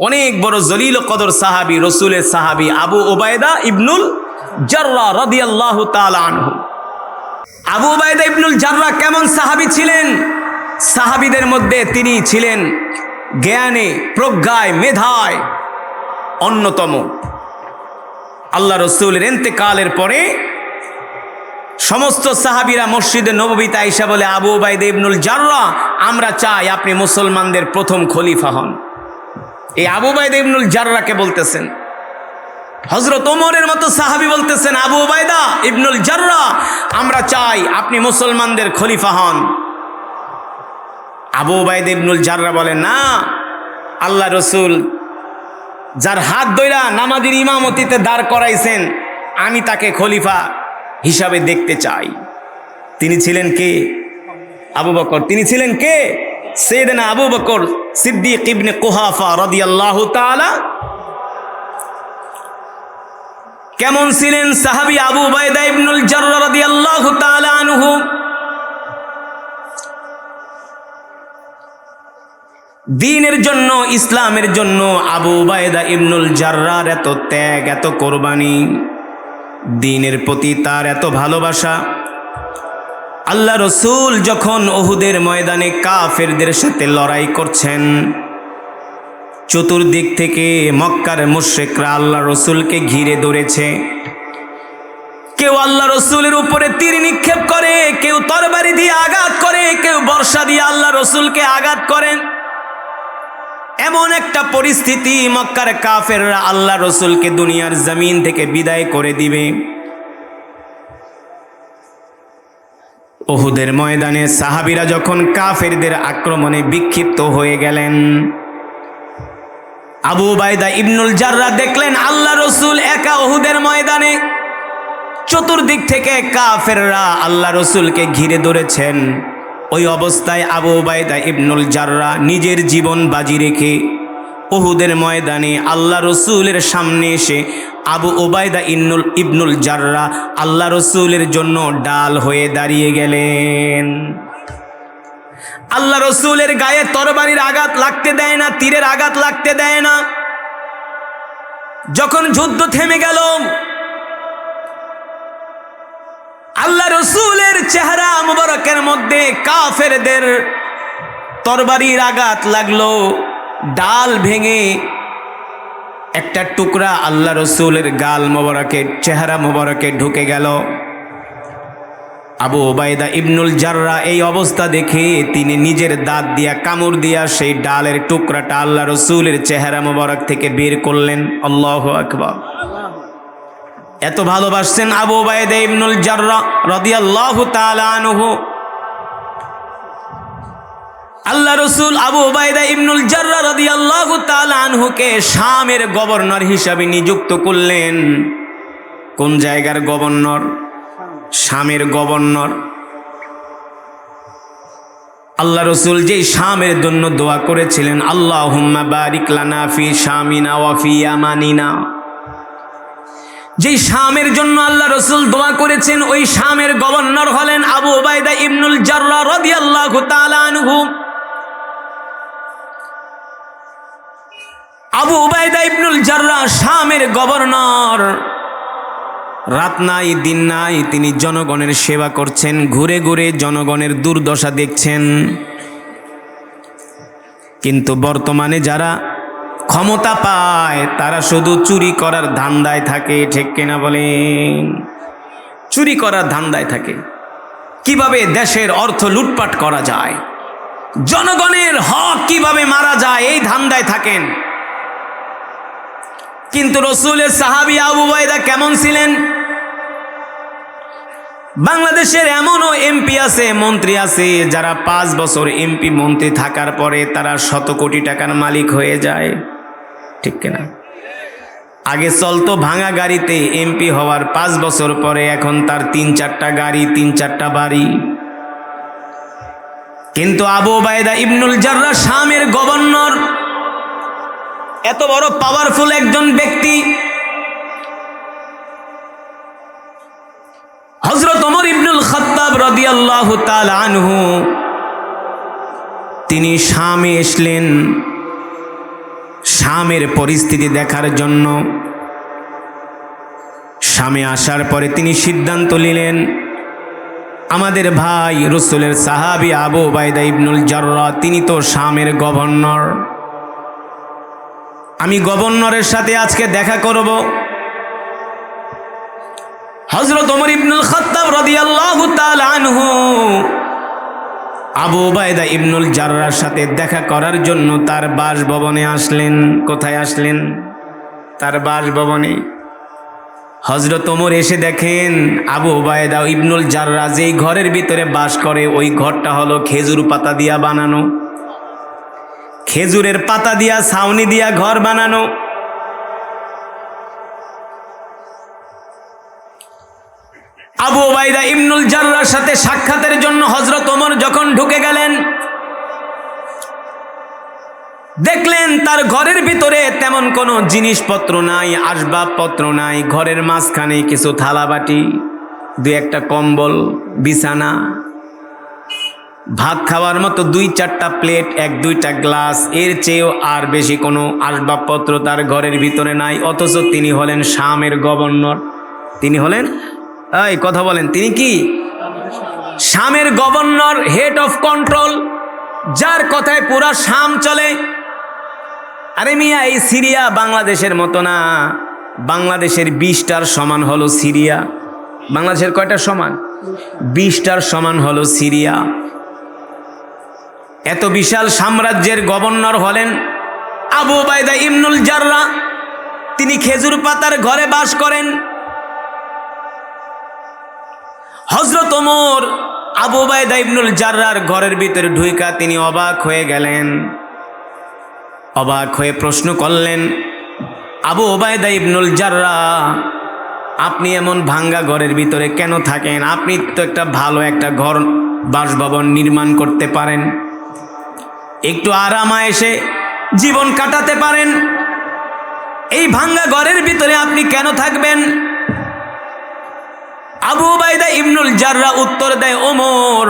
অনেক বড় জলিল কদর সাহাবী, রসুলের সাহাবী আবু উবায়দা ইবনুল জাররাহ রাদিয়াল্লাহু তাআলা আনহু। আবু উবায়দা ইবনুল জাররাহ কেমন সাহাবী ছিলেন? সাহাবীদের মধ্যে তিনি ছিলেন জ্ঞানে, প্রজ্ঞায়, মেধায় অন্যতম। আল্লাহ রসুলের ইন্তেকালের পরে সমস্ত সাহাবীরা মসজিদে নববীতে আইসা বলে, আবু উবায়দা ইবনুল জাররাহ, আমরা চাই আপনি মুসলমানদের প্রথম খলিফা হন। এই আবু উবায়দা ইবনুল জাররাহকে বলতেছেন। হযরত ওমরের মতো সাহাবী বলতেছেন, আবু উবায়দা ইবনুল জাররাহ, আমরা চাই আপনি মুসলমানদের খলিফা হন। আবু উবায়দা ইবনুল জাররাহ বলেন, না, আল্লাহ রসুল যার হাত ধইরা নামাজের ইমামতিতে দাঁড় করাইছেন, আমি তাকে খলিফা হিসাবে দেখতে চাই। তিনি ছিলেন কে? আবু বকর। তিনি ছিলেন কে? সাইয়েদনা আবু বকর সিদ্দিক ইবনে কুহাফা রাদিয়াল্লাহু তাআলা। কেমন ছিলেন সাহাবী আবু উবায়দা ইবনুল জাররাহ রাদিয়াল্লাহু তাআলা আনহু? দ্বীনের জন্য, ইসলামের জন্য আবু উবায়দা ইবনুল জাররাহর এত ত্যাগ, এত কোরবানি, দ্বীনের প্রতি তার এত ভালোবাসা। আল্লাহ রসুল যখন উহুদের ময়দানে কাফেরদের সাথে লড়াই করছেন, চতুর্দিক থেকে মক্কার মুশরিকরা আল্লাহ রসুলকে ঘিরে ধরেছে। কেউ আল্লাহ রসুলের উপরে তীর নিক্ষেপ করে, কেউ তরবারি দিয়ে আঘাত করে, কেউ বর্ষা দিয়ে আল্লাহ রসুলকে আঘাত করেন। এমন একটা পরিস্থিতি, মক্কার কাফেররা আল্লাহ রসুলকে দুনিয়ার জমিন থেকে বিদায় করে দিবে। উহুদের ময়দানে সাহাবীরা যখন কাফেরদের আক্রমণে বিক্ষিপ্ত হয়ে গেলেন, আবু উবায়দা ইবনুল জাররাহ দেখলেন আল্লাহ রসুল একা উহুদের ময়দানে, চতুর্দিক থেকে কাফেররা আল্লাহ রসুলকে ঘিরে ধরেছেন। ওই অবস্থায় আবু উবায়দা ইবনুল জাররাহ নিজের জীবন বাজি রেখে উহুদের ময়দানে আল্লাহ রসুলের সামনে এসে আবু উবায়দা ইবনুল জাররাহ আল্লাহ রসুলের জন্য ডাল হয়ে দাঁড়িয়ে গেলেন। আল্লাহ রসুলের গায়ে তরবারির আঘাত লাগতে দেয় না, তীরের আঘাত লাগতে দেয় না। যখন যুদ্ধ থেমে গেল, আল্লাহ রসুলের চেহারা মুবারকের মধ্যে কাফেরদের তরবারির আঘাত লাগলো, ডাল ভেঙে একটা টুকরা আল্লাহ রসুলের গাল মোবারকের, চেহারা মোবারকে ঢুকে গেল। আবু উবায়দা ইবনুল জাররাহ এই অবস্থা দেখে তিনি নিজের দাঁত দিয়া কামড় দিয়া সেই ডালের টুকরাটা আল্লাহ রসুলের চেহারা মোবারক থেকে বের করলেন। আল্লাহু আকবার। এত ভালোবাসছেন আবু উবায়দা ইবনুল জাররাহ রাদিয়াল্লাহু তাআলা আনহু। আল্লাহ রসুল আবু উবায়দা ইবনুল জাররাহ রাদিয়াল্লাহু তাআলা আনহুকে শামের গভর্নর হিসাবে নিযুক্ত করলেন। কোন জায়গার গভর্নর? শামের গভর্নর। আল্লাহ রসুল যেই শামের জন্য দোয়া করেছিলেন, আল্লাহুম্মা বারিক লানা ফি শামিনা ওয়া ফি ইয়ামানিনা, যেই শামের জন্য আল্লাহ রসুল দোয়া করেছেন, ওই শামের গভর্নর হলেন আবু উবায়দা ইবনুল জাররাহ রাদিয়াল্লাহু তাআলা আনহু। আবু উবায়দা ইবনুল জাররাহ শামের গভর্নর। রাত নাই দিন নাই তিনি জনগণের সেবা করছেন, ঘুরে ঘুরে জনগণের দুর্দশা দেখছেন। কিন্তু বর্তমানে যারা ক্ষমতা পায় তারা শুধু চুরি করার ধান্দায় থাকে, ঠিক কিনা বলেন? চুরি করার ধান্দায় থাকে, কিভাবে দেশের অর্থ লুটপাট করা যায়, জনগণের হক কিভাবে মারা যায়, এই ধান্দায় থাকেন। কিন্তু রসুলের সাহাবী আবু উবায়দা কেমন ছিলেন? বাংলাদেশের এমনও এমপি আছে, মন্ত্রী আছে, যারা 5 বছর এমপি মন্ত্রী থাকার পরে তারা 100 কোটি টাকার মালিক হয়ে যায়, ঠিক কিনা? আগে চলতো ভাঙা গাড়িতে, এমপি হওয়ার 5 বছর পরে এখন তার 3-4টা গাড়ি, 3-4টা বাড়ি। কিন্তু আবু উবায়দা ইবনুল জাররাহ শামের গভর্নর, এত বড় পাওয়ারফুল একজন ব্যক্তি। হযরত ওমর ইবনুল খাত্তাব রাদিয়াল্লাহু তাআলা আনহু, তিনি শামে এসলেন। শামের পরিস্থিতি দেখার জন্য। শামে আসার পরে তিনি সিদ্ধান্ত নিলেন, আমাদের ভাই রাসূলের সাহাবী আবু উবাইদা ইবনুল জাররাহ তিনি তো শামের গভর্নর, আমি গভর্নরের সাথে আজকে দেখা করব। হযরত ওমর ইবনুল খাত্তাব রাদিয়াল্লাহু তাআলা আনহু আবু উবাইদা ইবনুল জাররাহর সাথে দেখা করার জন্য তার বাসভবনে আসলেন। কোথায় আসলেন? তার বাসভবনে। হযরত ওমর এসে দেখেন আবু উবাইদা ইবনুল জাররাহ যেই ঘরের ভিতরে বাস করে ওই ঘরটা হলো খেজুর পাতা দিয়া বানানো, খেজুরের পাতা দিয়া ছাউনি দিয়া ঘর বানানো। আবু উবাইদা ইবনুল জাররাহর সাথে সাক্ষাতের জন্য হযরত ওমর যখন ঢুকে গেলেন, দেখলেন তার ঘরের ভিতরে তেমন কোনো জিনিসপত্র নাই, আসবাবপত্র নাই। ঘরের মাঝখানে কিছু থালাবাটি, দুই একটা কম্বল, বিছানা, ভাত খাওয়ার মতো দুই চারটা প্লেট, এক দুইটা গ্লাস, এর চেয়েও আর বেশি কোনো আসবাবপত্র তার ঘরের ভিতরে নাই। অথচ তিনি হলেন শামের গভর্নর। তিনি হলেন, এই কথা বলেন, তিনি কি? শামের গভর্নর, হেড অফ কন্ট্রোল, যার কথায় পুরা শাম চলে। আরে মিয়া, এই সিরিয়া বাংলাদেশের মতো না। বাংলাদেশের 20টার সমান হলো সিরিয়া। বাংলাদেশের কয়টার সমান? 20টার সমান হলো সিরিয়া। এত বিশাল সাম্রাজ্যের গভর্নর হলেন আবু উবাইদা ইবনুল জাররাহ। তিনি খেজুর পাতার ঘরে বাস করেন। হযরত ওমর আবু উবাইদা ইবনুল জাররাহর ঘরের ভিতরে ঢুইকা তিনি অবাক হয়ে গেলেন। অবাক হয়ে প্রশ্ন করলেন, আবু উবাইদা ইবনুল জাররাহ, আপনি এমন ভাঙ্গা ঘরের ভিতরে কেন থাকেন? আপনি তো একটা ভালো একটা ঘর বাসভবন নির্মাণ করতে পারেন, একটু আরামায়েশে জীবন কাটাতে পারেন। এই ভাঙ্গা ঘরের ভিতরে আপনি কেন থাকবেন? আবু উবাইদা ইবনুল জাররাহ উত্তর দেয়, ওমর,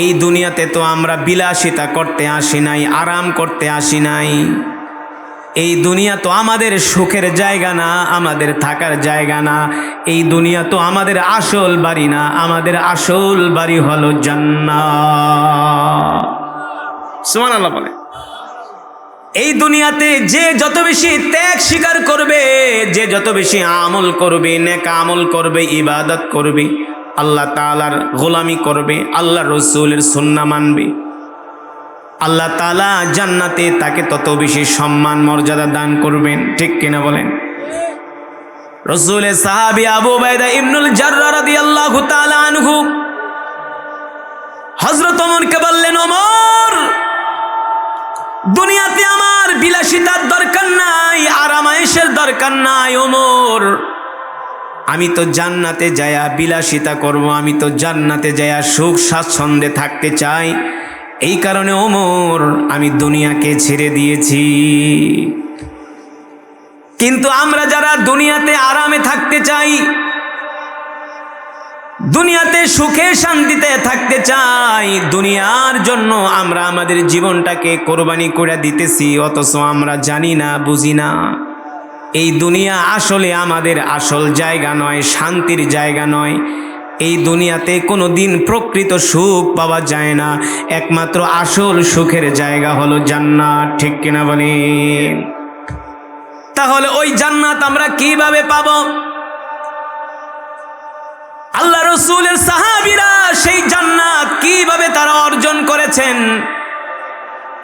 এই দুনিয়াতে তো আমরা বিলাসিতা করতে আসি নাই, আরাম করতে আসি নাই। এই দুনিয়া তো আমাদের সুখের জায়গা না, আমাদের থাকার জায়গা না। এই দুনিয়া তো আমাদের আসল বাড়ি না, আমাদের আসল বাড়ি হলো জান্নাত। সুবহানাল্লাহ বলে। এই দুনিয়াতে যে যত বেশি ত্যাগ স্বীকার করবে, যে যত বেশি আমল করবে, নেক আমল করবে, ইবাদত করবে, আল্লাহ তাআলার গোলামি করবে, আল্লাহ রসুলের সুন্নাহ মানবে, আল্লাহ তাআলা জান্নাতে তাকে তত বেশি সম্মান মর্যাদা দান করবেন। ঠিক কিনা বলেন? রসুলের সাহাবী আবু উবাইদা ইবনুল জাররাহ রাদিয়াল্লাহু তাআলা আনহু হযরত ওমরকে বললেন, ওমর, দুনিয়াতে আমার বিলাসিতার দরকার নাই, আরামায়েশের দরকার নাই। ওমর, আমি তো জান্নাতে যায়া বিলাসিতা করব, আমি তো জান্নাতে যায়া সুখ স্বাচ্ছন্দ্যে থাকতে চাই। এই কারণে ওমর আমি দুনিয়াকে ছেড়ে দিয়েছি। কিন্তু আমরা যারা দুনিয়াতে আরামে থাকতে চাই, দুনিয়াতে সুখে শান্তিতে থাকতে চাই, দুনিয়ার জন্য আমরা আমাদের জীবনটাকে কোরবানি করে দিতেছি, অথচ আমরা জানি না, বুঝি না এই দুনিয়া আসলে আমাদের আসল জায়গা নয়, শান্তির জায়গা নয়। এই দুনিয়াতে কোনো দিন প্রকৃত সুখ পাওয়া যায় না, একমাত্র আসল সুখের জায়গা হলো জান্নাত। ঠিক কিনা বলেন? তাহলে ওই জান্নাত আমরা কিভাবে পাবো? আল্লাহ রসুলের সাহাবীরা সেই জান্নাত কিভাবে তারা অর্জন করেছেন?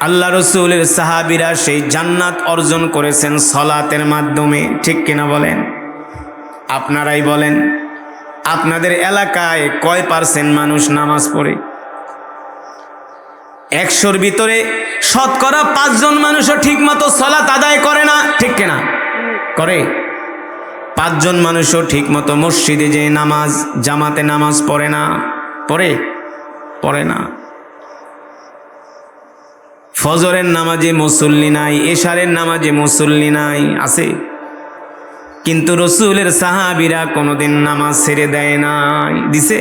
আল্লাহ রসুলের সাহাবীরা সেই জান্নাত অর্জন করেছেন সালাতের মাধ্যমে। ঠিক কিনা বলেন? আপনারাই বলেন, আপনাদের এলাকায় কয় পার্সেন্ট মানুষ নামাজ পড়ে? 100-র ভিতরে শতকরা 5 জন মানুষও ঠিক মতো সালাত আদায় করে না। ঠিক কিনা? করে। 5 জন মানুষও ঠিক মতো মসজিদে যে নামাজ জামাতে নামাজ পড়ে না। পড়ে না। ফজরের নামাজে মুসল্লি নাই, এশারের নামাজে মুসল্লি নাই, আছে। কিন্তু রসুলের সাহাবীরা কোনোদিন নামাজ ছেড়ে দেয় নাই। দিছে?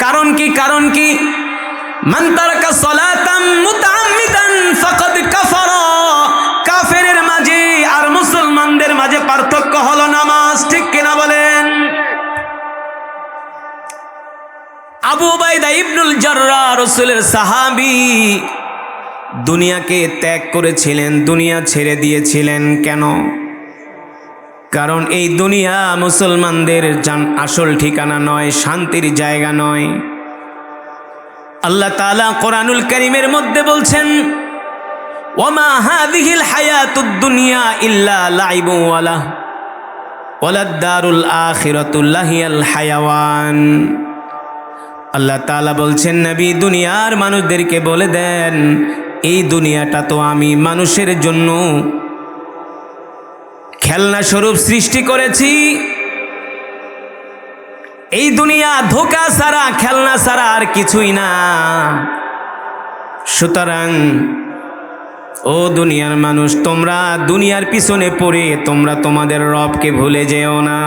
কারণ কি? মান তারাকা সালাতাম মুতাআম্মিদান ফাকাদ কাফারা। কাফেরের মাঝে আর মুসলমানদের মাঝে পার্থক্য হলো নামাজ, ঠিক কিনা বলেন? আবু উবাইদা ইবনুল জাররাহ রাসূলের সাহাবী, দুনিয়াকে ত্যাগ করেছিলেন, দুনিয়া ছেড়ে দিয়েছিলেন। কেন? কারণ এই দুনিয়া মুসলমানদের আসল ঠিকানা নয়, শান্তির জায়গা নয়। আল্লাহ তাআলা কোরআনুল কারীমের মধ্যে বলছেন, ওয়ামা হাযিহিল হায়াতুদ দুনিয়া ইল্লা লাইবুন ওয়ালাদ দারুল আখিরাতু লাহিয়াল হায়াওয়ান। আল্লাহ তাআলা বলছেন, নবী দুনিয়ার মানুষদেরকে বলে দেন, এই দুনিয়াটা তো আমি মানুষের জন্য খেলনা স্বরূপ সৃষ্টি করেছি। এই দুনিয়া ধোঁকা ছাড়া, খেলনা ছাড়া আর কিছুই না। সুতরাং ও দুনিয়ার মানুষ, তোমরা দুনিয়ার পিছনে পড়ে তোমরা তোমাদের রবকে ভুলে যেও না।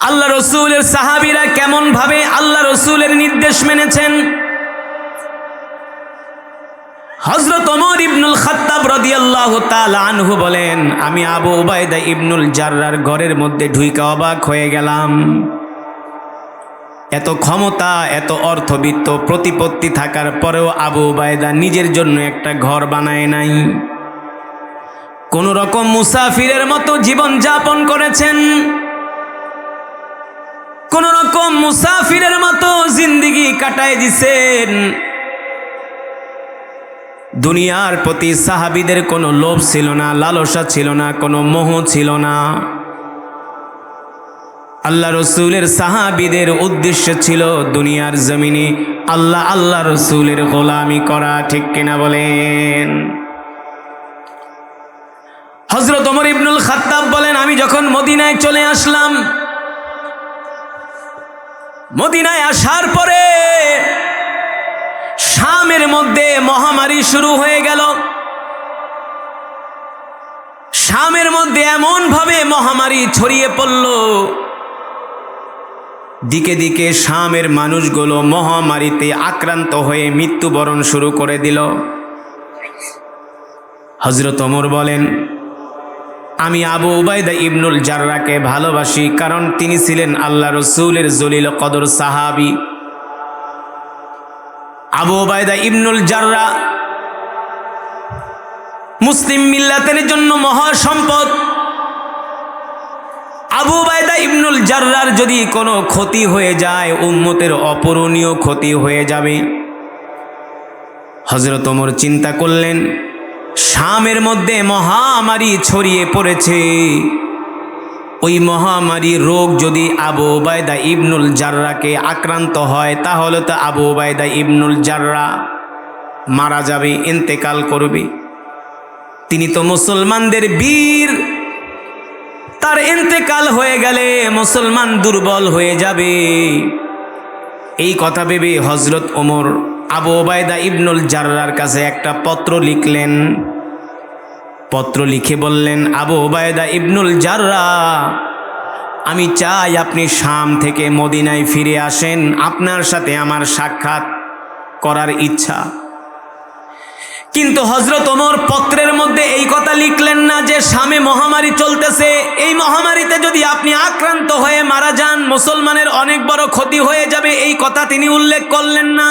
আল্লাহ রসুলের সাহাবীরা কেমন ভাবে আল্লাহ রসুলের নির্দেশ মেনেছেন। হযরত ওমর ইবনুল খাত্তাব রাদিয়াল্লাহু তাআলা আনহু বলেন, আমি আবু উবাইদা ইবনুল জাররার ঘরের মধ্যে ঢুইকা অবাক হয়ে গেলাম। এত ক্ষমতা, এত অর্থবিত্ত, প্রতিপত্তি থাকার পরেও আবু উবাইদা নিজের জন্য একটা ঘর বানায় নাই। কোন রকম মুসাফিরের মতো জীবন যাপন করেছেন, কোন রকম মুসাফিরের মতো জিন্দেগি কাটায় দিছেন। দুনিয়ার প্রতি সাহাবীদের কোনো লোভ ছিল না, লালসা ছিল না, কোনো মোহ ছিল না। আল্লাহ রসুলের সাহাবীদের উদ্দেশ্য ছিল দুনিয়ার জমিনে আল্লাহ রসুলের গোলামি করা, ঠিক কিনা বলেন? হযরত ওমর ইবনুল খাত্তাব বলেন, আমি যখন মদিনায় চলে আসলাম, মদিনায় আসার পরে শামের মধ্যে মহামারী শুরু হয়ে গেল। শামের মধ্যে এমন ভাবে মহামারী ছড়িয়ে পড়ল, দিকে দিকে শামের মানুষগুলো মহামারীতে আক্রান্ত হয়ে মৃত্যুবরণ শুরু করে দিল। হযরত ওমর বলেন, আমি আবু উবাইদা ইবনুল জাররাহকে ভালোবাসি, কারণ তিনি ছিলেন আল্লাহ রসুলের জলিল কদর সাহাবী। আবু উবাইদা ইবনুল জাররাহ মুসলিম মিল্লাতের জন্য মহা সম্পদ। আবু উবাইদা ইবনুল জাররাহর যদি কোনো ক্ষতি হয়ে যায়, উম্মতের অপূরণীয় ক্ষতি হয়ে যাবে। হযরত ওমর চিন্তা করলেন, শামের মধ্যে মহামারী ছড়িয়ে পড়েছে, ওই মহামারী রোগ যদি আবু উবাইদা ইবনুল জাররাহকে আক্রান্ত হয়, তাহলে তো আবু উবাইদা ইবনুল জাররাহ মারা যাবে, ইন্তেকাল করবে। তিনি তো মুসলমানদের বীর, তার ইন্তেকাল হয়ে গেলে মুসলমান দুর্বল হয়ে যাবে। এই কথা ভেবে হযরত ওমর আবু উবাইদা ইবনুল জাররাহর কাছে একটা পত্র লিখলেন। পত্র লিখে বললেন, আবু উবাইদা ইবনুল জাররাহ, আমি চাই আপনি শাম থেকে মদিনায় ফিরে আসেন, আপনার সাথে আমার সাক্ষাৎ করার ইচ্ছা। কিন্তু হযরত ওমর পত্রের মধ্যে এই কথা লিখলেন না যে শামে মহামারী চলতেছে, এই মহামারীতে যদি আপনি আক্রান্ত হয়ে মারা যান, মুসলমানের অনেক বড় ক্ষতি হয়ে যাবে, এই কথা তিনি উল্লেখ করলেন না।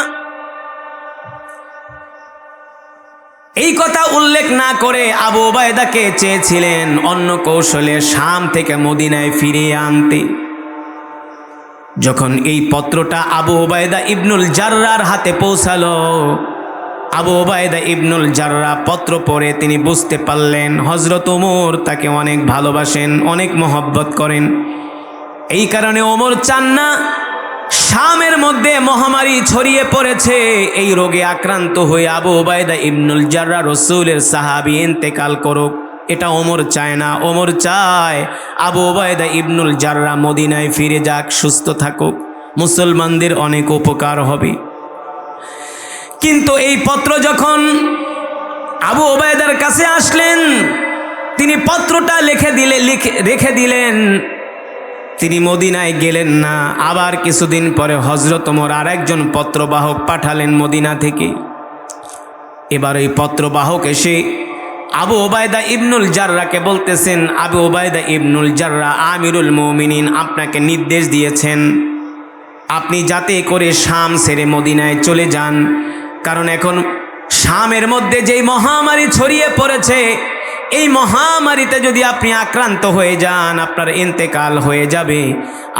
এই কথা উল্লেখ না করে আবু উবাইদাকে চেয়েছিলেন অন্য কৌশলে শাম থেকে মদিনায় ফিরিয়ে আনতে। যখন এই পত্রটা আবু উবাইদা ইবনুল জাররাহর হাতে পৌঁছালো, আবু উবাইদা ইবনুল জাররাহ পত্র পড়ে তিনি বুঝতে পারলেন হযরত ওমর তাকে অনেক ভালোবাসেন, অনেক মহব্বত করেন। এই কারণে ওমর চান না শামের মধ্যে মহামারী ছড়িয়ে পড়েছে, এই রোগে আক্রান্ত হয়ে আবু উবাইদা ইবনুল জাররাহ রসুলের সাহাবী ইন্তেকাল করুক, এটা ওমর চায় না। ওমর চায় আবু উবাইদা ইবনুল জাররাহ মদিনায় ফিরে যাক, সুস্থ থাকুক, মুসলমানদের অনেক উপকার হবে। কিন্তু এই পত্র যখন আবু উবাইদার কাছে আসলেন, তিনি পত্রটা রেখে দিলেন। তিনি মদিনায় গেলেন না। আবার কিছুদিন পরে হযরত ওমর আরেকজন পত্রবাহক পাঠালেন মদিনা থেকে। এবার ওই পত্রবাহক এসে আবু ওবায়দা ইবনুল জাররাকে বলতেছেন, আবু ওবায়দা ইবনুল জাররা আমিরুল মুমিনিন আপনাকে নির্দেশ দিয়েছেন আপনি যাতে করে শাম ছেড়ে মদিনায় চলে যান, কারণ এখন শামের মধ্যে যেই মহামারী ছড়িয়ে পড়েছে, এই মহামারীতে যদি আপনি আক্রান্ত হয়ে যান আপনার ইন্তেকাল হয়ে যাবে,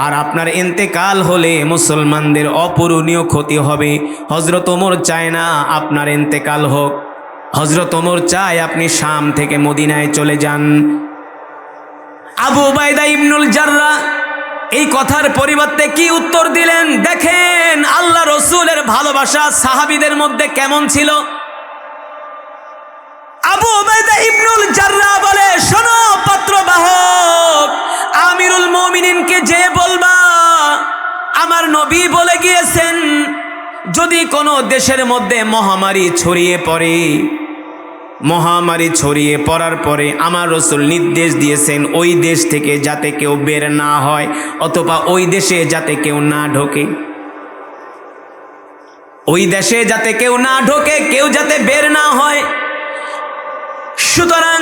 আর আপনার ইন্তেকাল হলে মুসলমানদের অপূরণীয় ক্ষতি হবে। হযরত ওমর চায় না আপনার ইন্তেকাল হোক, হযরত ওমর চায় আপনি শাম থেকে মদিনায় চলে যান। আবু উবাইদা ইবনুল জাররা এই কথার পরিবর্তে কি উত্তর দিলেন দেখেন। আল্লাহ রসুলের ভালোবাসা সাহাবীদের মধ্যে কেমন ছিল। আবু উবাইদা ইবনুল জাররা বলে, শোনো পত্রবাহক আমিরুল মুমিনিনকে যে বলবা আমার নবী বলে গিয়েছেন যদি কোনো দেশের মধ্যে মহামারী ছড়িয়ে পড়ে, মহামারী ছড়িয়ে পড়ার পরে আমার রসুল নির্দেশ দিয়েছেন ওই দেশ থেকে যাতে কেউ বের না হয় অথবা ওই দেশে যাতে কেউ না ঢোকে, ওই দেশে যাতে কেউ না ঢোকে, কেউ যাতে বের না হয়। সুতরাং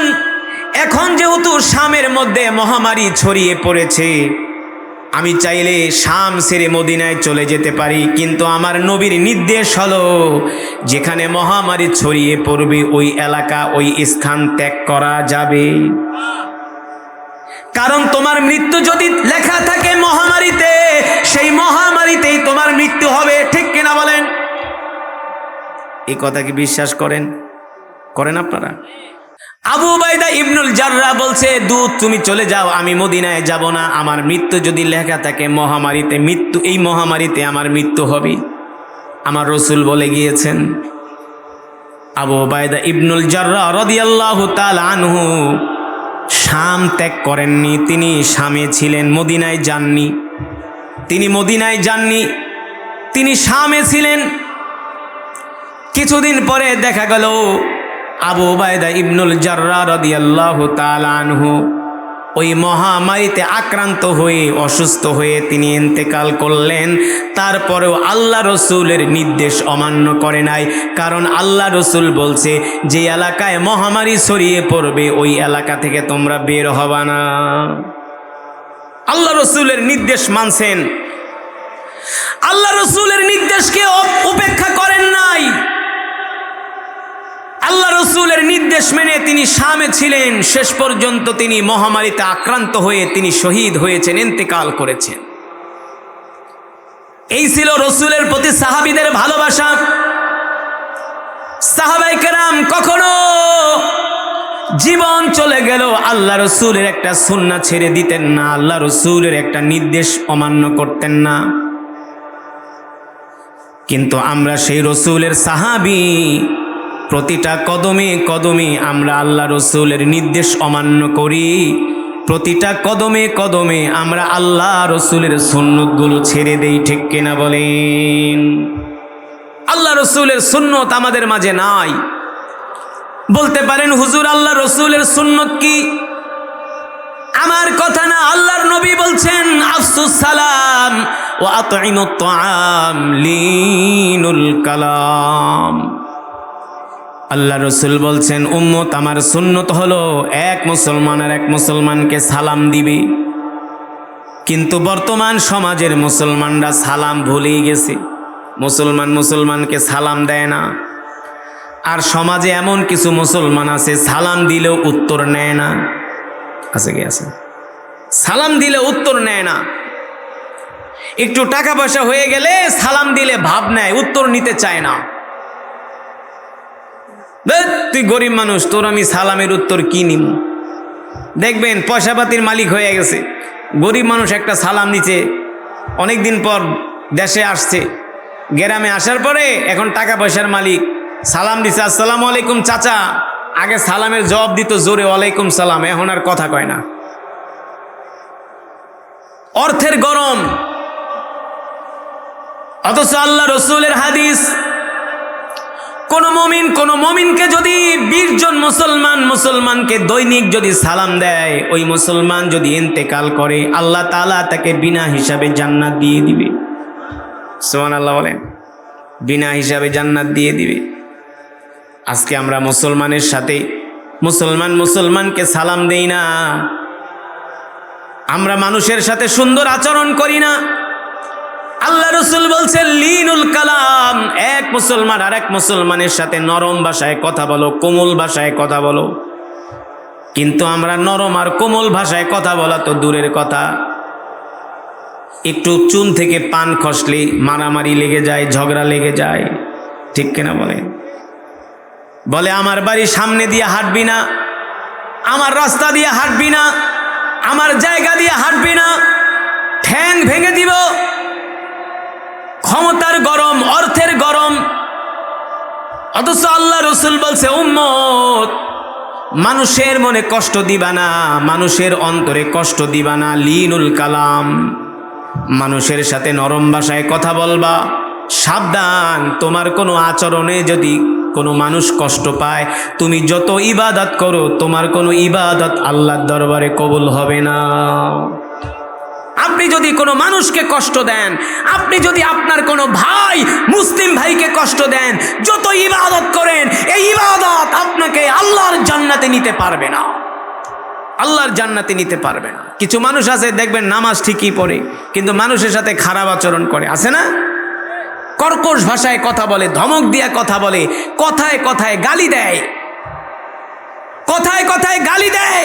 এখন যেহেতু শামের মধ্যে মহামারী ছড়িয়ে পড়েছে, আমি চাইলে শাম ছেড়ে মদিনায় চলে যেতে পারি, কিন্তু আমার নবীর নির্দেশ হলো যেখানে মহামারী ছড়িয়ে পড়বে ওই এলাকা ওই স্থান ত্যাগ করা যাবে। কারণ তোমার মৃত্যু যদি লেখা থাকে মহামারীতে, সেই মহামারীতেই তোমার মৃত্যু হবে, ঠিক কিনা বলেন? এই কথা কি বিশ্বাস করেন আপনারা? আবু উবাইদা ইবনুল জাররা বলছে, দূত তুমি চলে যাও, আমি মদিনায় যাব না, আমার মৃত্যু যদি লেখা থাকে মহামারীতে, মৃত্যু এই মহামারীতে আমার মৃত্যু হবে, আমার রসুল বলে গিয়েছেন। আবু উবাইদা ইবনুল জাররা রাদিয়াল্লাহু তাআলা আনহু শাম ত্যাগ করেননি, তিনি শামে ছিলেন, মদিনায় যাননি। তিনি মদিনায় যাননি, তিনি শামে ছিলেন। কিছুদিন পরে দেখা গেল আবু উবাইদা ইবনুল জাররা রাদিয়াল্লাহু তাআলা আনহু ওই মহামারীতে আক্রান্ত হয়ে অসুস্থ হয়ে তিনি ইন্তেকাল করলেন। তারপরেও আল্লাহ রসুলের নির্দেশ অমান্য করে নাই, কারণ আল্লাহ রসুল বলছে যে এলাকায় মহামারী ছড়িয়ে পড়বে ওই এলাকা থেকে তোমরা বের হবা না। আল্লাহ রসুলের নির্দেশ মানছেন, আল্লাহ রসুলের নির্দেশকে উপেক্ষা করেন নাই। আল্লাহ রসুলের নির্দেশ মেনে তিনি শামে ছিলেন, শেষ পর্যন্ত তিনি মহামারীতে আক্রান্ত হয়ে তিনি শহীদ হয়েছেন, ইন্তেকাল করেছেন। এই ছিল রসুলের প্রতি সাহাবীদের ভালোবাসা। সাহাবায়ে কেরাম কখনো জীবন চলে গেল আল্লাহ রসুলের একটা সুন্নাহ ছেড়ে দিতেন না, আল্লাহ রসুলের একটা নির্দেশ অমান্য করতেন না। কিন্তু আমরা সেই রসুলের সাহাবী, প্রতিটা কদমে কদমে আমরা আল্লাহ রসুলের নির্দেশ অমান্য করি, প্রতিটা কদমে কদমে আমরা আল্লাহ রসুলের সুন্নতগুলো ছেড়ে দেই, ঠিক কিনা বলেন? আল্লাহ রসুলের সুন্নত আমাদের মাঝে নাই। বলতে পারেন হুজুর আল্লাহ রসুলের সুন্নত কি? আমার কথা না, আল্লাহর নবী বলছেন আফসুস সালাম ওয়া আতঈমুত তাআম লিনুল কালাম। আল্লাহ রসুল বলছেন উম্মত আমার সুন্নত হলো এক মুসলমান আর এক মুসলমানকে সালাম দিবে। কিন্তু বর্তমান সমাজের মুসলমানরা সালাম ভুলেই গেছে, মুসলমানকে সালাম দেয় না। আর সমাজে এমন কিছু মুসলমান আছে সালাম দিলেও উত্তর নেয় না, আছে কি আছে? সালাম দিলে উত্তর নেয় না, একটু টাকা পয়সা হয়ে গেলে সালাম দিলে ভাব নেয়, উত্তর নিতে চায় না। তুই গরিব মানুষ, তোর আমি সালামের উত্তর কি নিব? দেখবেন পয়সাপাতির মালিক হয়ে গেছে, গরিব মানুষ একটা সালাম দিচ্ছে, অনেকদিন পর দেশে আসছে, গ্রামে আসার পরে এখন টাকা পয়সার মালিক, সালাম দিছে আসসালামু আলাইকুম চাচা, আগে সালামের জবাব দিত জোরে ওয়ালাইকুম সালাম, এখন আর কথা কয় না। অর্থের গরম। অথচ আল্লাহ রসুলের হাদিস, কোন মমিনকে যদি 20 জন মুসলমানকে দৈনিক যদি সালাম দেয়, ওই মুসলমান যদি ইন্তেকাল করে, আল্লাহ তাআলা তাকে বিনা হিসাবে জান্নাত দিয়ে দিবে। সুবহানাল্লাহ বলেন, বিনা হিসাবে জান্নাত দিয়ে দিবে। আজকে আমরা মুসলমানের সাথে মুসলমানকে সালাম দেই না, আমরা মানুষের সাথে সুন্দর আচরণ করি না। আল্লাহ রাসূল বলছেন লিনুল কালাম, এক মুসলমান আর এক মুসলমানের সাথে নরম ভাষায় কথা বলো, কোমল ভাষায় কথা বলো। কিন্তু আমরা নরম আর কোমল ভাষায় কথা বলা তো দূরের কথা, একটু চুন থেকে পান খসলে মারামারি লেগে যায়, ঝগড়া লেগে যায়, ঠিক কিনা বলে আমার বাড়ির সামনে দিয়ে হাঁটবি না, আমার রাস্তা দিয়ে হাঁটবি না, আমার জায়গা দিয়ে হাঁটবি না, ঠ্যাং ভেঙে দিব। ক্ষমতার গরম, অর্থের গরম, অথচ আল্লাহ রাসূল বলছে উম্মত মানুষের মনে কষ্ট দিবা না, মানুষের অন্তরে কষ্ট দিবা না। লিনুল কালাম, মানুষের সাথে নরম ভাষায় কথা বলবা। সাবধান, তোমার কোনো আচরণে যদি কোনো মানুষ কষ্ট পায়, তুমি যত ইবাদত করো তোমার কোনো ইবাদত আল্লাহর দরবারে কবুল হবে না। আপনি যদি কোনো মানুষকে কষ্ট দেন, আপনি যদি আপনার কোনো ভাই মুসলিম ভাইকে কষ্ট দেন, যত ইবাদত করেন এই ইবাদত আপনাকে আল্লাহর জান্নাতে নিতে পারবে না, আল্লাহর জান্নাতে নিতে পারবে না। কিছু মানুষ আছে দেখবেন নামাজ ঠিকই পড়ে কিন্তু মানুষের সাথে খারাপ আচরণ করে, আছে না? কর্কশ ভাষায় কথা বলে, ধমক দিয়ে কথা বলে, কথায় কথায় গালি দেয়, কথায় কথায় গালি দেয়,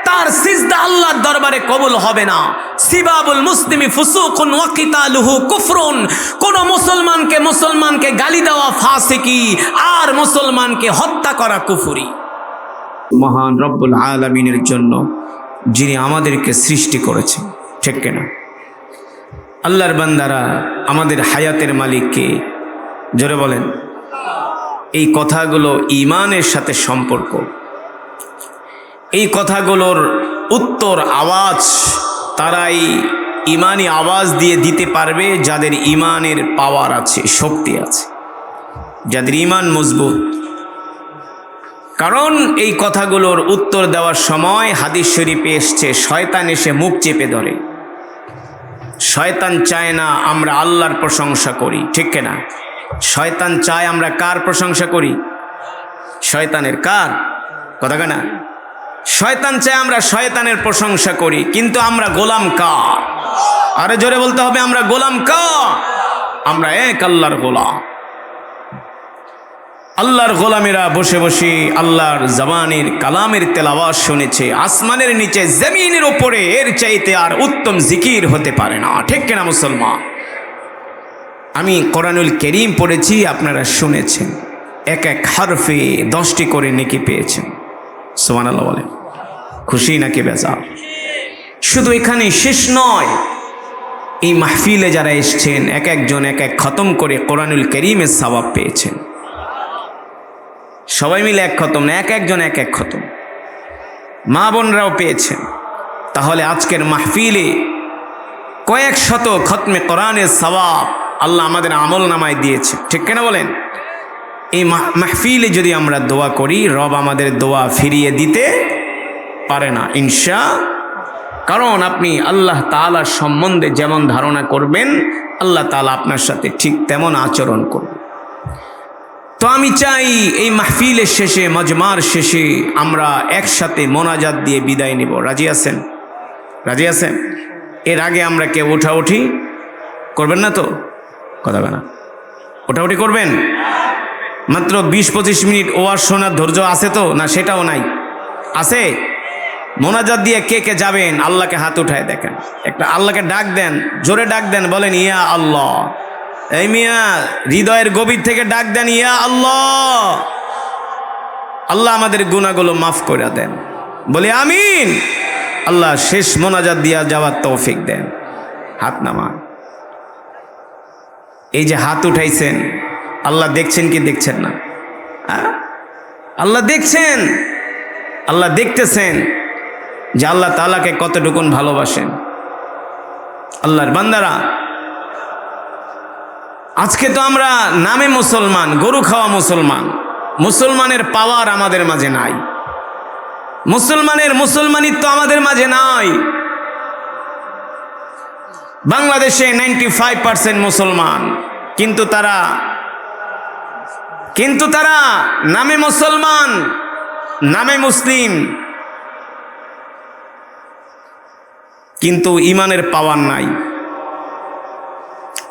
তার সিজদা আল্লাহর দরবারে কবুল হবে না। সিবাবুল মুসলিমি ফুসুকুন ওয়া কিতালুহু কুফরুন, কোন মুসলমানকে গালি দেওয়া ফাসিকি, আর মুসলমানকে হত্যা করা কুফরি। মহান রব্বুল আলামিনের জন্য যিনি আমাদেরকে সৃষ্টি করেছেন, ঠিক কিনা? আল্লাহর বান্দারা, আমাদের হায়াতের মালিককে জোরে বলেন। এই কথাগুলো ঈমানের সাথে সম্পর্ক, এই কথাগুলোর উত্তর আওয়াজ তারাই ঈমানি আওয়াজ দিয়ে দিতে পারবে যাদের ঈমানের পাওয়ার আছে, শক্তি আছে, যাদের ঈমান মজবুত। কারণ এই কথাগুলোর উত্তর দেওয়ার সময় হাদিস শরীফে এসছে শয়তান এসে মুখ চেপে ধরে। শয়তান চায় না আমরা আল্লাহর প্রশংসা করি, ঠিক কিনা? শয়তান চায় আমরা কার প্রশংসা করি? শয়তানের। কার কথা কেনা? শয়তান চায় আমরা শয়তানের প্রশংসা করি, কিন্তু আমরা গোলাম কার? আরে জোরে বলতে হবে, আমরা গোলাম কার? আমরা এক আল্লাহর গোলাম। আল্লাহর গোলামেরা বসে বসে আল্লাহর জবানের কালামের তেলাওয়াত শুনেছে। আসমানের নিচে জমিনের উপরে এর চাইতে আর উত্তম জিকির হতে পারে না, ঠিক কিনা মুসলমান? আমি কোরআনুল কারীম পড়েছি, আপনারা শুনেছেন, এক এক হরফে 10টি করে নেকি পেয়েছেন। সুবহানাল্লাহ বলেন। খুশি নাকি বেজার? শুধু এখানে শেষ নয়, এই মাহফিলে যারা এসছেন এক একজন এক এক খতম করে কোরআনুল কারীমের সওয়াব পেয়েছেন। সবাই মিলে এক খতম না, এক একজন এক এক খতম। মা বোনরাও পেয়েছেন। তাহলে আজকের মাহফিলে কয়েক শত খতমে কোরআনের সওয়াব আল্লাহ আমাদের আমল নামায় দিয়েছে, ঠিক কিনা বলেন? এই মাহফিলে যদি আমরা দোয়া করি, রব আমাদের দোয়া ফিরিয়ে দিতে পারে না ইনশাআল্লাহ। কারণ আপনি আল্লাহ তাআলার সম্বন্ধে যেমন ধারণা করবেন, আল্লাহ তাআলা আপনার সাথে ঠিক তেমন আচরণ করবেন। তো আমি চাই এই মাহফিলের শেষে, মজমার শেষে আমরা একসাথে মোনাজাত দিয়ে বিদায় নিব। রাজি আছেন? রাজি আছেন? এর আগে আমরা কেউ ওঠাউঠি করবেন না তো? কথা বলে না, ওঠাউঠি করবেন? মাত্র 20-25 মিনিট ওয়াজ শোনার ধৈর্য আছে তো? না সেটাও নাই? আছে? মোনাজাত দিয়ে কে কে যাবেন? আল্লাহকে হাত উঠায় দেখেন, একটা আল্লাহকে ডাক দেন, জোরে ডাক দেন, বলেন ইয়া আল্লাহ। এই মিয়া, হৃদয়ের গভীর থেকে ডাক দেন, ইয়া আল্লাহ। আল্লাহ আমাদের গুনাহগুলো মাফ করে দেন, বলি আমিন। আল্লাহ শেষ মোনাজাত দিয়া যাওয়ার তৌফিক দেন। হাত নামান। এই যে হাত উঠাইছেন, আল্লাহ দেখছেন কি দেখছেন না? আল্লাহ দেখছেন, আল্লাহ দেখতেছেন যে আল্লাহ তাআলাকে কতটুকুন ভালোবাসেন। আল্লাহর বান্দারা, আজকে তো আমরা নামে মুসলমান, গরু খাওয়া মুসলমান, মুসলমানের পাওয়ার আমাদের মাঝে নাই, মুসলমানিত্ব আমাদের মাঝে নাই। বাংলাদেশে 95% মুসলমান, কিন্তু তারা নামে মুসলমান, নামে মুসলিম, কিন্তু ইমানের পাওয়ার নাই।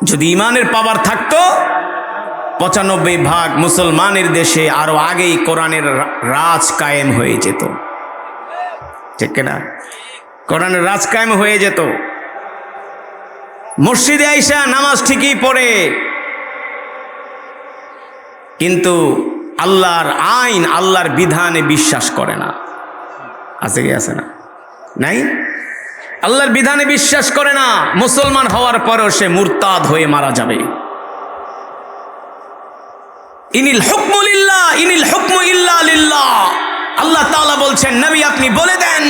যদি ইমানের পাওয়ার থাকতো 95% মুসলমানের দেশে আরো আগেই কোরআনের রাজ কায়েম হয়ে যেত, ঠিক না? কোরআনের রাজ কায়েম হয়ে যেত। মসজিদে আইসা নামাজ ঠিকই পড়ে, কিন্তু আল্লাহর আইন, আল্লাহর বিধানে বিশ্বাস করে না। আছে কি আছে না? নাই। আল্লাহর বিধানে বিশ্বাস করে না। মুসলমান হওয়ার পরেও সে মুরতাদ হয়ে মারা যাবে। ইনিল হুকমু লিল্লাহ, ইনিল হুকমু ইল্লা লিল্লাহ। আল্লাহ তাআলা বলছেন, নবী আপনি বলে দেন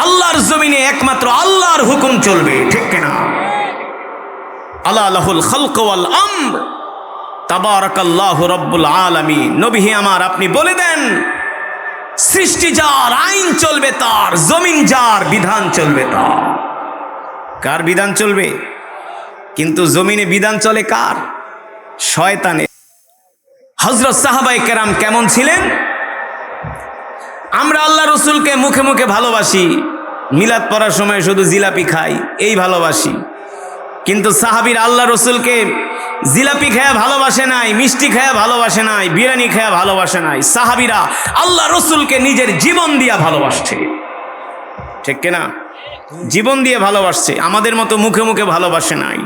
আল্লাহর জমিনে একমাত্র আল্লাহর হুকুম চলবে, ঠিক কিনা? আলা লাহুল খালক ওয়াল আমর তাবারাকাল্লাহু রাব্বুল আলামিন। নবী আমার আপনি বলে দেন সৃষ্টি যার, আইন চলবে তার, জমিন যার, বিধান চলবে তার। কার বিধান চলবে? কিন্তু জমিনে বিধান চলে কার? শয়তানের। হযরত সাহাবায়ে কেরাম কেমন ছিলেন? আমরা আল্লাহ রসুলকে মুখে মুখে ভালোবাসি, মিলাদ পড়ার সময় শুধু জিলাপি খাই, এই ভালোবাসি। কিন্তু সাহাবীর আল্লাহ রসুলকে জিলাপি খায়া ভালোবাসে নাই, মিষ্টি খায়া ভালোবাসে নাই, বিরিয়ানি খায়া ভালোবাসে নাই। সাহাবীরা আল্লাহ রসুলকে নিজের জীবন দিয়া ভালোবাসছে, ঠিক কিনা? জীবন দিয়ে ভালোবাসছে, আমাদের মতো মুখে মুখে ভালোবাসে নাই।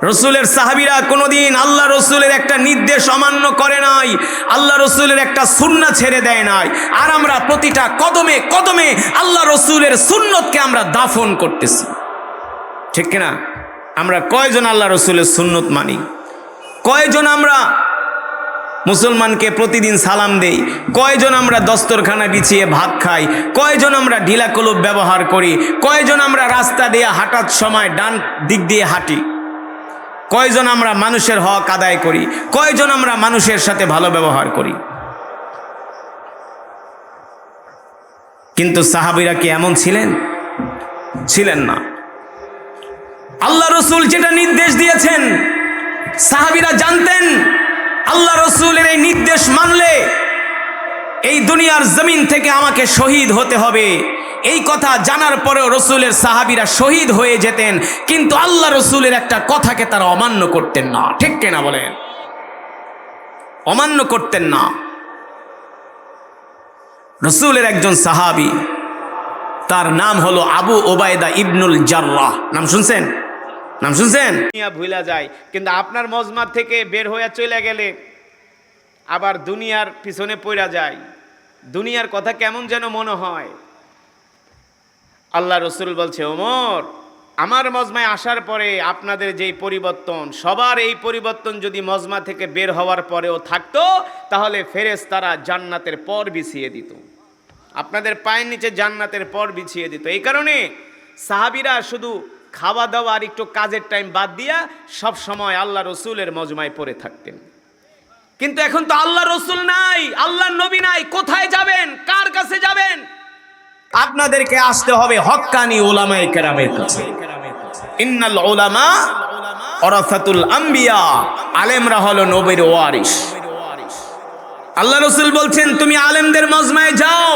রসুলের সাহাবীরা কোনোদিন আল্লাহ রসুলের একটা নির্দেশ অমান্য করে নাই, আল্লাহ রসুলের একটা সুন্নাহ ছেড়ে দেয় নাই। আর আমরা প্রতিটা কদমে কদমে আল্লাহ রসুলের সুন্নতকে আমরা দাফন করতেছি, ঠিক কিনা? আমরা কয়জন আল্লাহ রসুলের সুন্নত মানি? কয়জন আমরা মুসলমানকে প্রতিদিন সালাম দেই? কয়জন আমরা দস্তরখানা বিছিয়ে ভাত খাই? কয়জন আমরা ঢিলা কলব ব্যবহার করি? কয়জন আমরা রাস্তা দিয়ে হাঁটার সময় ডান দিক দিয়ে হাঁটি? কয়জন আমরা মানুষের হক আদায় করি? কয়জন আমরা মানুষের সাথে ভালো ব্যবহার করি? কিন্তু সাহাবীরা কি এমন ছিলেন? ছিলেন না। আল্লাহ রসুল যেটা নির্দেশ দিয়েছেন সাহাবীরা জানতেন, আল্লাহ রসুলের এই নির্দেশ মানলে এই দুনিয়ার জমিন থেকে আমাকে শহীদ হতে হবে। এই কথা জানার পরেও রসুলের সাহাবীরা শহীদ হয়ে যেতেন, কিন্তু আল্লাহ রসুলের একটা কথাকে তারা অমান্য করতেন না, ঠিক কিনা বলেন? অমান্য করতেন না। রসুলের একজন সাহাবী, তার নাম হলো আবু ওবায়দা ইবনুল জাররাহ। নাম শুনছেন? নাম শুনছেন? ভুলা যায়, কিন্তু আপনার মজমার থেকে বের হয়ে চলে গেলে আবার দুনিয়ার পিছনে পড়া যায়, দুনিয়ার কথা কেমন যেন মনে হয়। আল্লাহ রসুল বলছে, ওমর আমার মজমায় আসার পরে আপনাদের যেই পরিবর্তন, সবার এই পরিবর্তন যদি মজমা থেকে বের হওয়ার পরেও থাকতো, তাহলে ফেরেশতারা জান্নাতের পর বিছিয়ে দিত, আপনাদের পায়ের নিচে জান্নাতের পর বিছিয়ে দিত। এই কারণে সাহাবীরা শুধু খাওয়া দাওয়া আর একটু কাজের টাইম বাদ দিয়া সব সময় আল্লাহ রসুলের মজমায় পড়ে থাকতেন। কিন্তু এখন তো আল্লাহ রসুল নাই, আল্লাহ নবী নাই, কোথায় যাবেন? কার কাছে যাবেন? আপনাদেরকে আসতে হবে হক্কানি উলামায়ে কেরামের কাছে। ইন্নাল উলামা ওয়ারাসাতুল আম্বিয়া, আলেমরা হলো নবীর ওয়ারিস। আল্লাহ রসুল বলছেন, তুমি আলেমদের মজমায় যাও,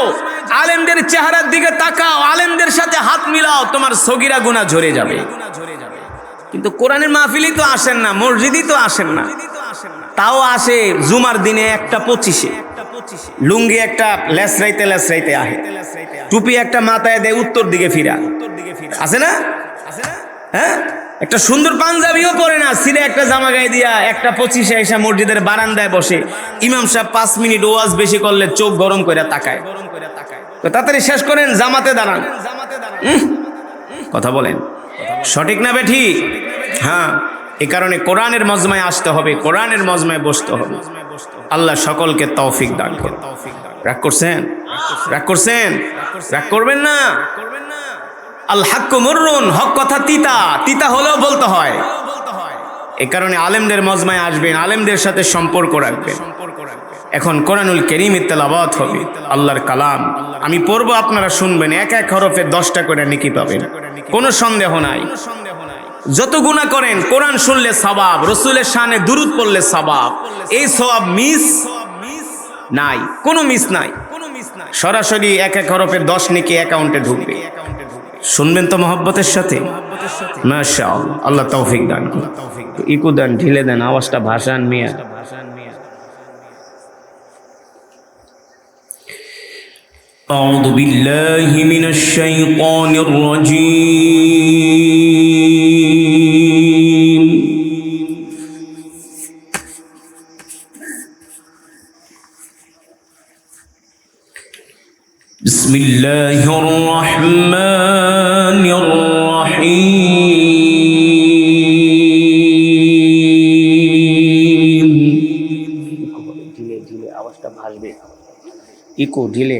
আলেমদের চেহারার দিকে তাকাও, আলেমদের সাথে হাত মিলাও, তোমার সগীরা গুনাহ ঝরে যাবে। কিন্তু কোরআনের মাহফিলই তো আসেন না, মসজিদই তো আসেন না, তাও আসে জুমার দিনে 1:25-এ, লুঙ্গি একটা লেসরাইতে লেসরাইতে আহে, টুপি একটা মাথায় দেয় উত্তর দিকে ফিরা, আছে না? হ্যাঁ, একটা সুন্দর পাঞ্জাবিও পরে না, সিরে একটা জামা গায়ে দিয়া 1:25-এ এসে মসজিদের বারান্দায় বসে ইমাম সাহেব 5 মিনিট ওয়াজ বেশি করলে চোখ গরম করে তাকায়। তো তাড়াতাড়ি শেষ করেন, জামাতে দাঁড়ান। কথা বলেন, সঠিক না বেঠিক? হ্যাঁ, এই কারণে কোরআনের মজমায় আসতে হবে, কোরআনের মজমায় বসতে হবে। আল্লাহ সকলকে তৌফিক দান করুন। রাগ করছেন? রাগ করছেন? রাগ করবেন না। আল হাক্কু মুররুন, হক কথা তিতা, তিতা হলেও বলতে হয়। এই কারণে আলেমদের মজমায় আসবেন, আলেমদের সাথে সম্পর্ক রাখবেন। এখন কোরআনুল কারীম তেলাওয়াত হবে, আল্লাহর কালাম আমি পড়বো, আপনারা শুনবেন, এক এক হরফে 10টা করে নেকি পাবেন, কোনো সন্দেহ নাই। যত গুনাহ করেন কোরআন শুনলে সওয়াব, রাসূলের শানে দুরূদ পড়লে সওয়াব, এই সওয়াব মিস নাই, কোনো মিস নাই। সরাসরি এক এক হরফে 10 নেকি অ্যাকাউন্টে ঢুকবে। শুনবেন তো মহব্বতের সাথে? মাশাআল্লাহ, আল্লাহ তৌফিক দান করুন। ইকু দেন, ঢিলে দেন, আওয়াজটা ভাসান মিয়া। أعوذ بالله من الشيطان الرجيم. بسم الله الرحمن الرحيم. ঢিলে আওয়াজটা ভাসবে, ইকো ঢিলে।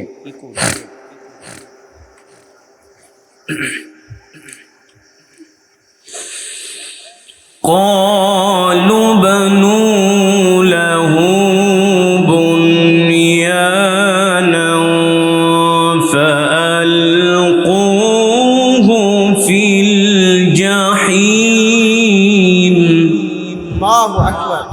قالوا بنوا له بنيانا فألقوه في الجحيم. الله أكبر.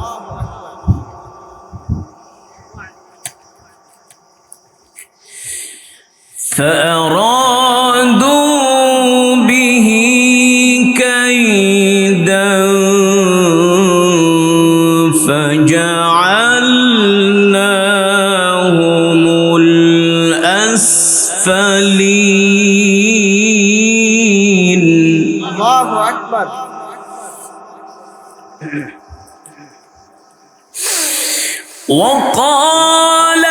فأرادوا به كيدا فجعلناهم الأسفلين. الله أكبر. وقال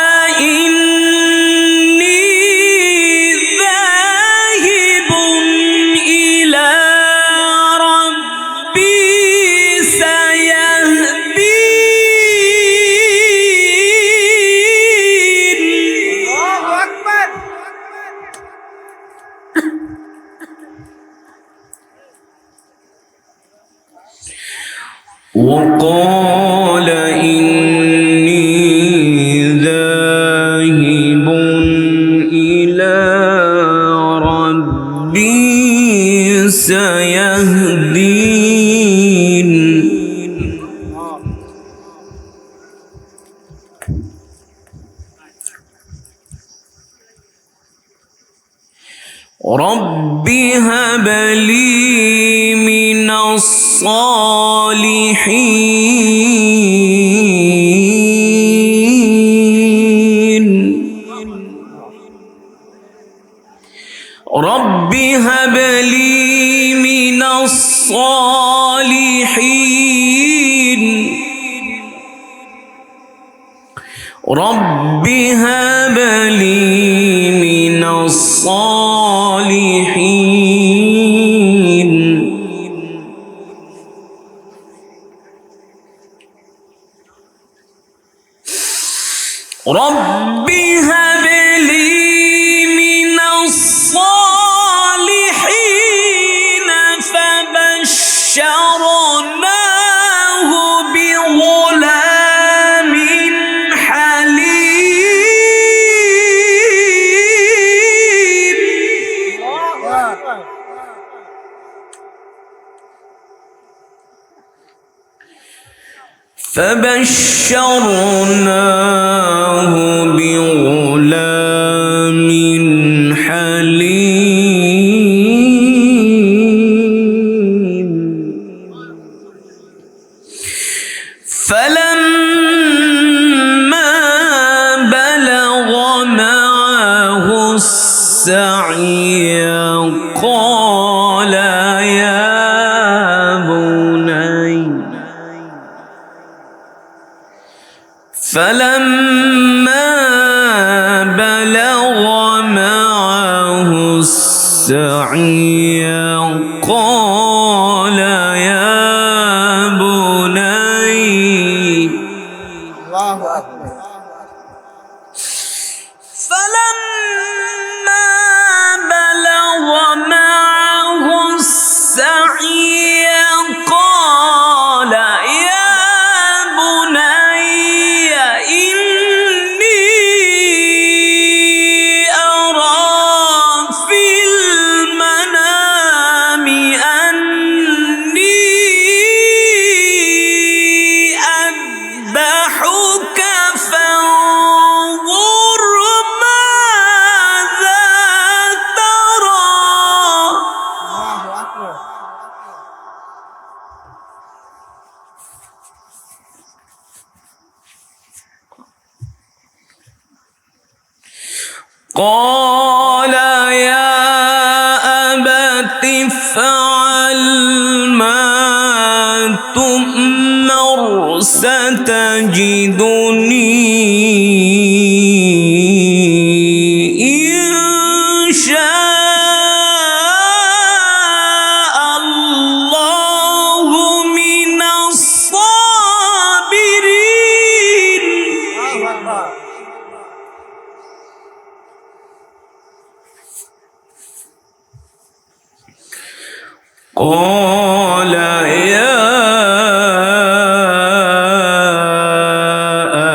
وقال إني ذاهب إلى ربي سيهدين. رب هب لي من الصالحين. رب هب لي من الصالحين. رب هب لي من الصالحين. رب هب لي من الصالحين فبشرناه بغلام حليم. فبشرناه بغلام حليم. فلما بلغ معه السعي قال يا بني. فلما بلغ معه السعي قال يا بني. الله أكبر. فلما بلغ معه السعي قال قال يا أبت افعل ما تؤمر ستجدني إن شاء الله من الصابرين. قال يا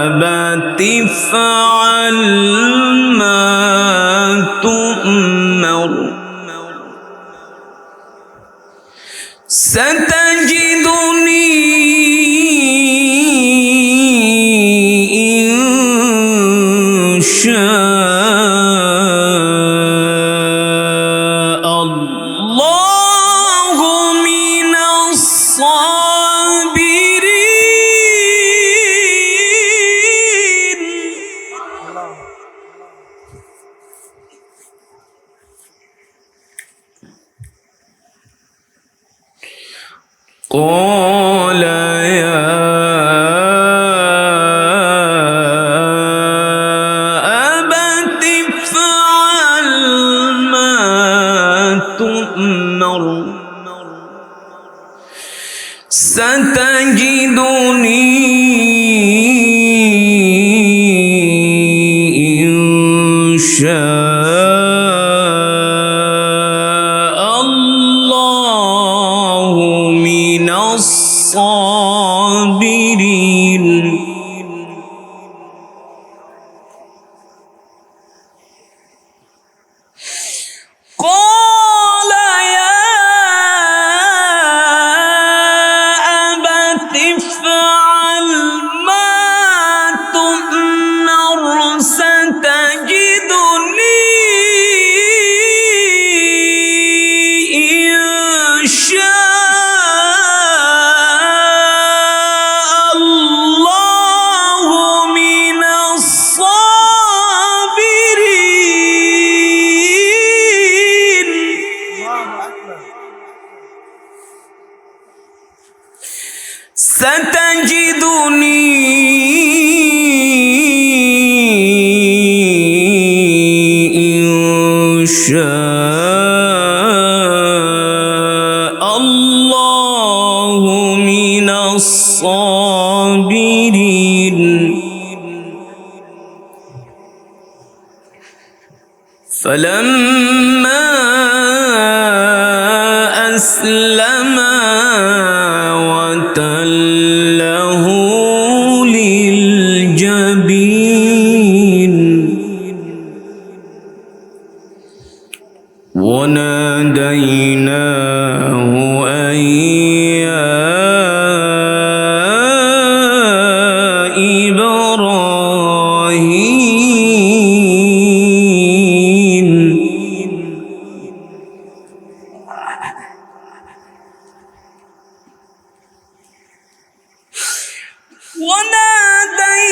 أبت افعل ما تؤمر ستجدني إن شاء الله من الصابرين. قال يا أبت افعل ما تؤمر ستجدني إن شاء الله من الصابرين. قال يا أبت افعل ما تؤمر ستجدني إن شاء الله من الصابرين. ستجدني إن شاء الله من الصابرين. فلما أسلما وتله للجبين وناديناه أن يا إبراهيم.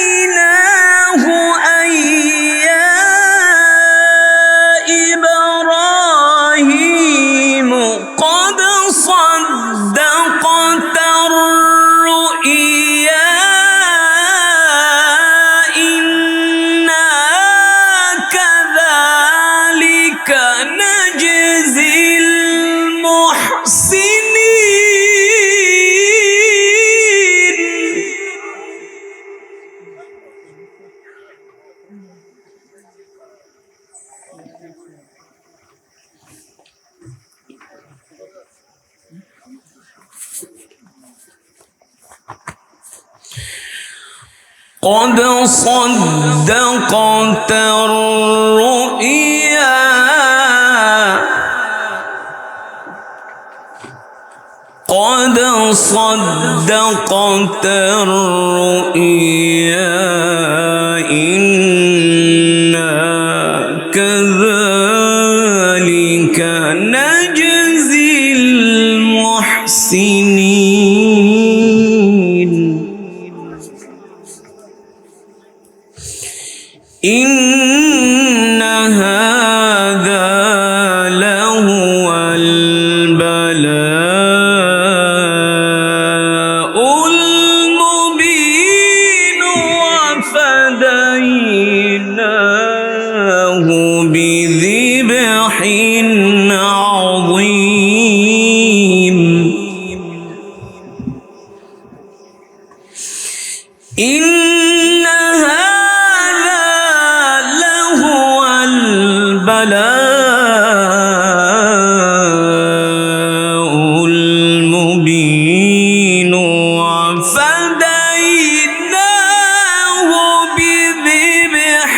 وناديناه أن يا إبراهيم قد صدقت الرؤيا إنا كذلك نجزي المحسنين. قد صدقت الرؤيا قد صدقت الرؤيا إنا كذلك نجزي المحسنين. إن بذبح عظيم إن هذا لهو البلاء المبين وفديناه بذبح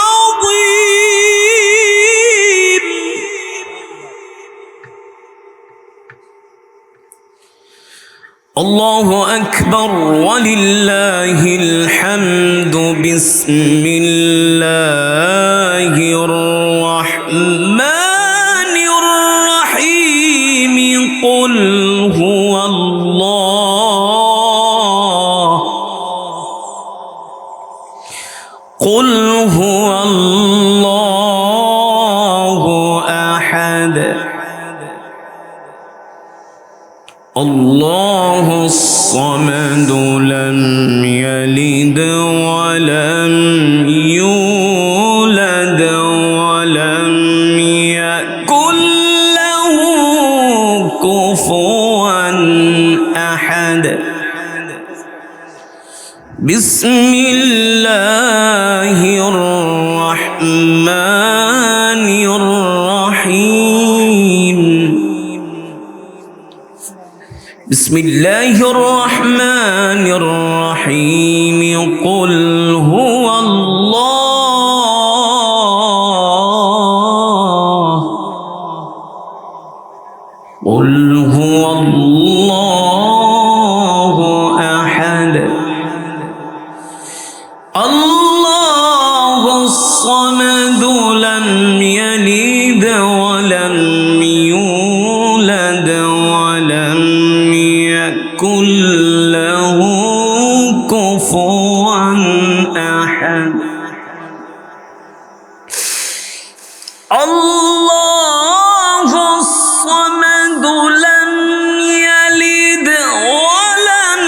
عظيم الله أكبر ولله الحمد بسم الله الرحمن الرحيم قل هو الله أحد الله الصمد لم يلد ولم يولد ولم يكن له كفوا أحد بسم الله الرحمن الرحيم بسم الله الرحمن الرحيم قل هو الله أحد الله الصمد لم يلد ولم يولد ولم يكن له كفوا أحد الله الصمد لم يلد ولم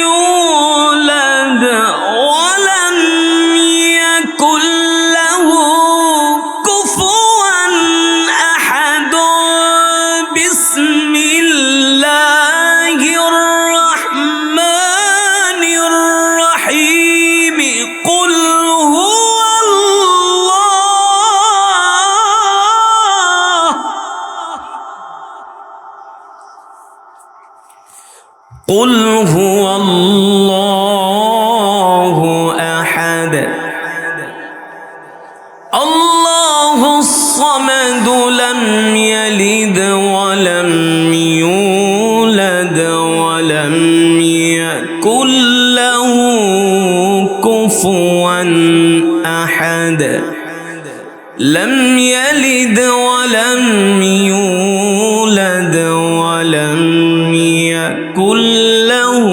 يولد ولم يكن له كفوا أحد بسم الله الرحمن الرحيم قل هو الله قل هو الله أحد الله الصمد لم يلد ولم يولد ولم يكن له كفوا أحد لم يلد ولم يولد ولم يكن له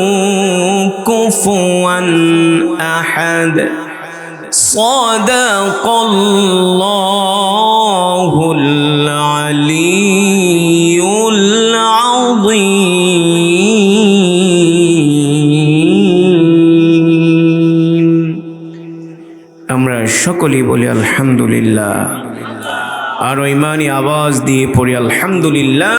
كفوا أحد صدق الله العلي العظيم আমরা সকলেই বলি আলহামদুলিল্লাহ আর ইমানি আওয়াজ দিয়ে পড়ি আলহামদুলিল্লাহ।